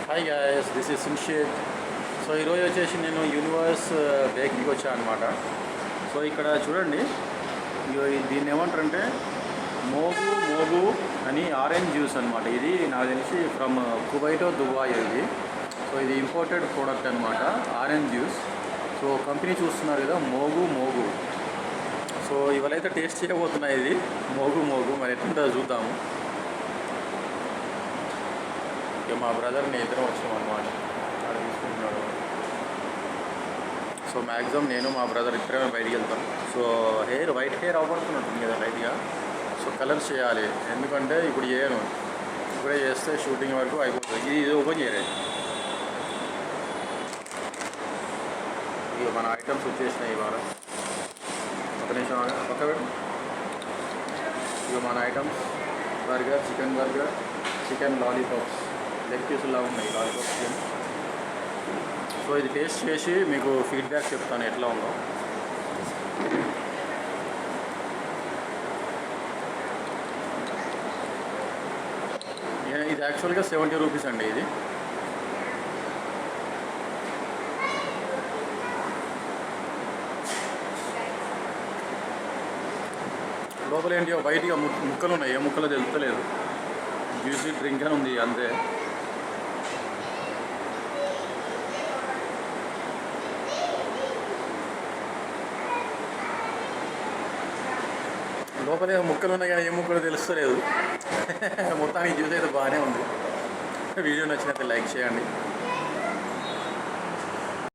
Hi guys, this is సున్షిత్. So ఈరోజు వచ్చేసి నేను యూనివర్స్ బేకరీకి వచ్చాను అనమాట. సో ఇక్కడ చూడండి, దీన్ని ఏమంటారంటే మోగు మోగు అని ఆరెంజ్ జ్యూస్ అనమాట. ఇది నాకు తెలిసి ఫ్రమ్ కువైటో దుబాయ్ ఇది. సో ఇది ఇంపోర్టెడ్ ప్రోడక్ట్ అనమాట, ఆరెంజ్ జ్యూస్. సో కంపెనీ చూస్తున్నారు కదా, మోగు మోగు. సో ఇవాళైతే టేస్ట్ చేయబోతున్నాయి ఇది మోగు మోగు. మరి ఎట్లుంటుందో చూద్దాము. ఇక మా బ్రదర్ని ఇద్దరం వచ్చాం అనమాట, అక్కడ తీసుకుంటున్నాడు. సో మ్యాక్సిమం నేను మా బ్రదర్ ఇద్దరమే బయటికి వెళ్తాం. సో వైట్ హెయిర్ అవపడుతున్నట్టుంది కదా లైట్గా. సో కలర్స్ చేయాలి, ఎందుకంటే ఇప్పుడు చేయను, ఇప్పుడే చేస్తే షూటింగ్ వరకు అయిపోతుంది. ఇది ఓపెన్ చేయలేదు. ఇక మన ఐటమ్స్ వచ్చేసినాయి ఇవాళ. ఒక నిమిషం పక్క పెట్టు. ఇక మన items burger, chicken lollipops, leg పీసులా ఉన్నాయి లాలీపాప్స్ చికెన్. సో ఇది టేస్ట్ చేసి మీకు ఫీడ్బ్యాక్ చెప్తాను ఎట్లా ఉందో. ఇది యాక్చువల్గా 70 రూపీస్ అండి. ఇది లోపల ఏంటి వైట్గా ముక్కలు ఉన్నాయి, ఏ ముక్కలు తెలుస్తలేదు. జ్యూసీ డ్రింక్ అని ఉంది అంతే. లోపలే ముక్కలు ఉన్నాయి కానీ ఏ ముక్కలు తెలుస్తలేదు. మొత్తానికి జ్యూస్ అయితే బాగానే ఉంది. వీడియో నచ్చినట్లయితే లైక్ చేయండి.